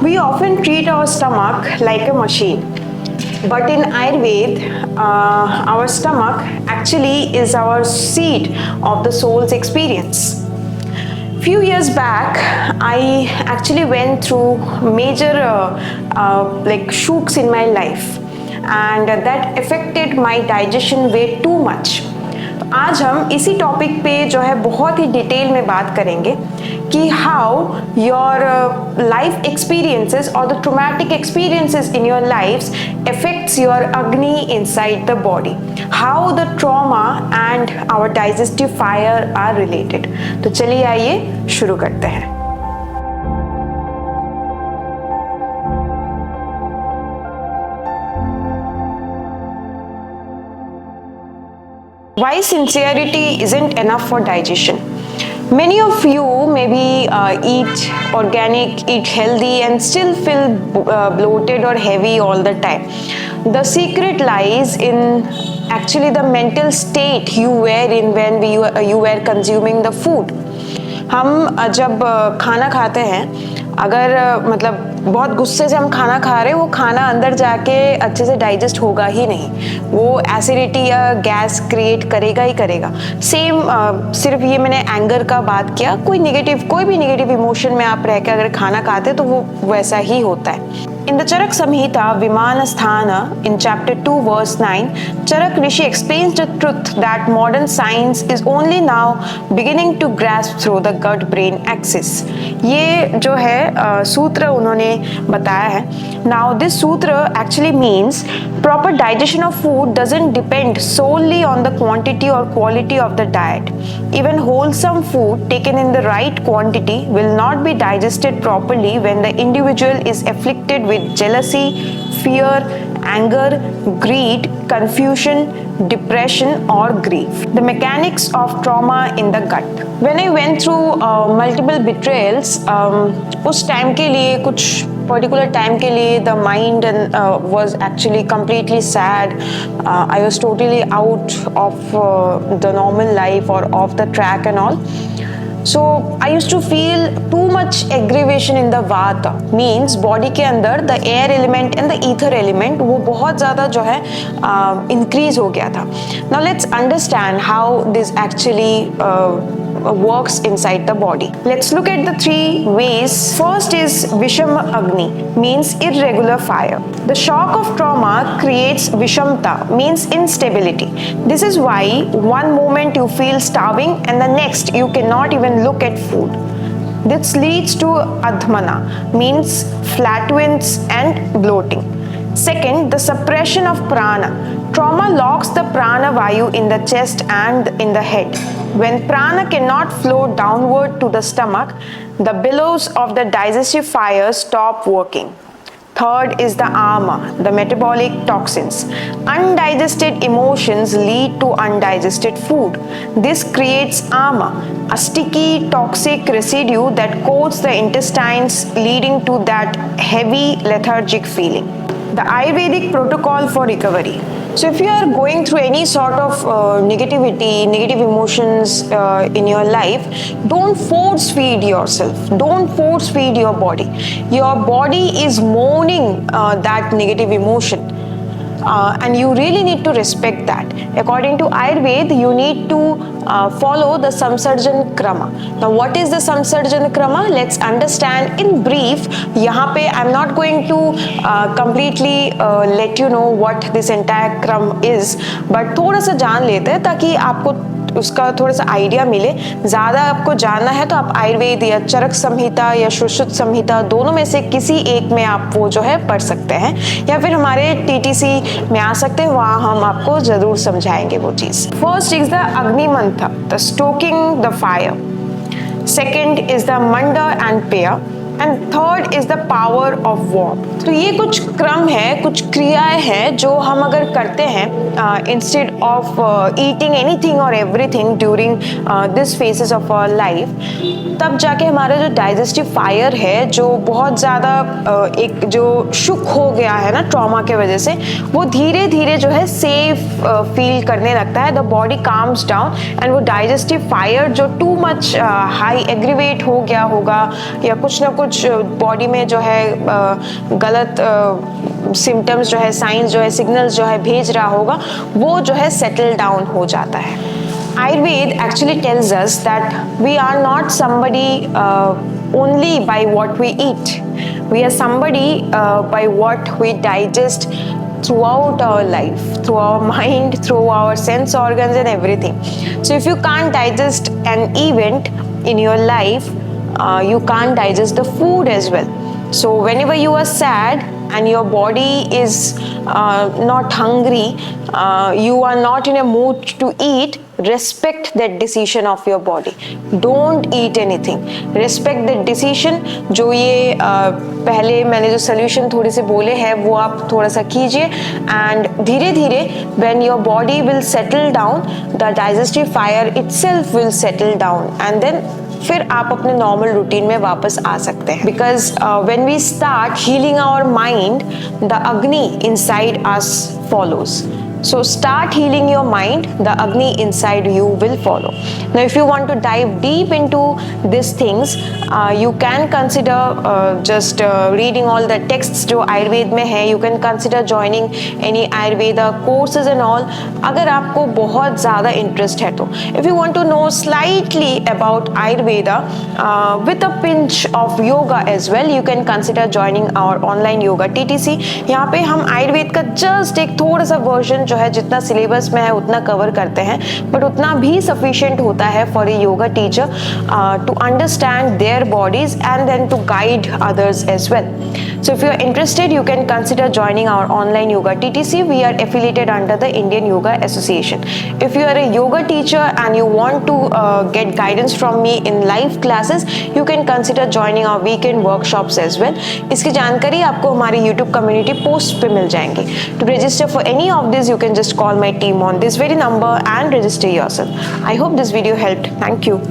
We often treat our stomach like a machine, but in Ayurveda, our stomach actually is our seat of the soul's experience. Few years back, I actually went through major shocks in my life, and that affected my digestion way too much. आज हम इसी topic पे जो है बहुत ही detail में बात करेंगे कि हाउ योर लाइफ एक्सपीरियंसेस और the traumatic experiences in your life affects your agni inside the body, how the trauma and our digestive fire are related. तो चलिए आइए शुरू करते हैं. Why sincerity isn't enough for digestion? Many of you maybe eat organic, eat healthy and still feel bloated or heavy all the time. The secret lies in actually the mental state you were in when you were consuming the food. हम जब खाना खाते हैं, अगर मतलब बहुत गुस्से से हम खाना खा रहे हैं, वो खाना अंदर जाके अच्छे से डाइजेस्ट होगा ही नहीं, वो एसिडिटी या गैस क्रिएट करेगा ही करेगा. सेम सिर्फ ये मैंने एंगर का बात किया, कोई भी नेगेटिव इमोशन में आप रह के अगर खाना खाते तो वो वैसा ही होता है. In the Charak Samhita Vimanasthana, in chapter 2 verse 9, Charak Rishi explains the truth that modern science is only now beginning to grasp through the gut-brain axis. ये जो है सूत्र उन्होंने बताया है. Now this sutra actually means proper digestion of food doesn't depend solely on the quantity or quality of the diet. Even wholesome food taken in the right quantity will not be digested properly when the individual is afflicted with jealousy, fear, anger, greed, confusion, depression or grief. The mechanics of trauma in the gut. When I went through multiple betrayals, उस time के लिए कुछ particular time के लिए the mind was actually completely sad. I was totally out of the normal life or off the track and all. So I used to feel too much aggravation in the vata, means body के अंदर the air element and the ether element वो बहुत ज़्यादा जो है increase हो गया था. Now let's understand how this actually works inside the body. Let's look at the three ways. First is Vishama Agni, means irregular fire. The shock of trauma creates Vishamta, means instability. This is why one moment you feel starving and the next you cannot even look at food. This leads to Adhmana, means flatulence and bloating. Second, the suppression of prana. Trauma locks the prana vayu in the chest and in the head. When prana cannot flow downward to the stomach, the bellows of the digestive fire stop working. Third is the ama, the metabolic toxins. Undigested emotions lead to undigested food. This creates ama, a sticky toxic residue that coats the intestines, leading to that heavy lethargic feeling. The Ayurvedic protocol for recovery. So if you are going through any sort of negativity, negative emotions in your life, don't force feed yourself. Don't force feed your body. Your body is mourning that negative emotion. And you really need to respect that. According to Ayurveda, you need to follow the Samsarjan Krama. Now, what is the Samsarjan Krama? Let's understand in brief. यहाँ पे I'm not going to completely let you know what this entire Kram is, but थोड़ा सा जान लेते हैं ताकि आपको उसका थोड़ा सा आइडिया मिले. ज़्यादा आपको जानना है तो आप आयुर्वेद या चरक संहिता या सुश्रुत संहिता दोनों में से किसी एक में आप वो जो है पढ़ सकते हैं, या फिर हमारे टीटीसी में आ सकते हैं, वहाँ हम आपको ज़रूर समझाएंगे वो चीज़. First is the Agni mantra, the stoking the fire. Second is the mantra and prayer. And third is the power of warm. तो ये कुछ क्रम है, कुछ क्रियाएं हैं जो हम अगर करते हैं इंस्टेड ऑफ ईटिंग एनीथिंग और everything during this phases of our life, तब जाके हमारा जो डाइजेस्टिव फायर है, जो बहुत ज़्यादा एक जो शुक हो गया है ना ट्रॉमा के वजह से, वो धीरे धीरे जो है सेफ फील करने लगता है. The body calms down and वो डाइजेस्टिव फायर जो टू मच हाई एग्रीवेट हो गया होगा या कुछ ना कुछ कुछ बॉडी में जो है गलत सिम्टम्स जो है, साइंस जो है, सिग्नल्स जो है भेज रहा होगा, वो जो है सेटल डाउन हो जाता है। Ayurveda actually tells us that we are not somebody only by what we eat. We are somebody by what we digest throughout our life, through our mind, through our sense organs and everything. So if you can't digest an event in your life, you can't digest the food as well. So whenever you are sad and your body is not hungry, you are not in a mood to eat, respect that decision of your body. Don't eat anything. Respect that decision. जो ये पहले मैंने जो solution थोड़े से बोले हैं वो आप थोड़ा सा कीजिए, and धीरे धीरे when your body will settle down, the digestive fire itself will settle down, and then फिर आप अपने नॉर्मल रूटीन में वापस आ सकते हैं। Because when we start healing our mind, the Agni inside us follows. So start healing your mind, the Agni inside you will follow. Now if you want to dive deep into these things, you can consider just reading all the texts जो आयुर्वेद में है. You can consider joining any Ayurveda courses and all, अगर आपको बहुत ज़्यादा interest है तो. If you want to know slightly about Ayurveda with a pinch of yoga as well, you can consider joining our online yoga TTC. यहाँ पे हम आयुर्वेद का just एक थोड़ा सा version जो है, जितना सिलेबस में है उतना कवर करते हैं, बट उतना भी सफिशिएंट होता है for a yoga teacher to understand their bodies and then to guide others as well. So if you are interested, you can consider joining our online yoga TTC. We are affiliated under the Indian Yoga Association. If you are a yoga teacher and you want to get guidance from me in live classes, you can consider joining our weekend workshops as well. इसकी जानकारी आपको हमारी YouTube community post पे मिल जाएंगी. To register for any of this, you can just call my team on this very number and register yourself. I hope this video helped. Thank you.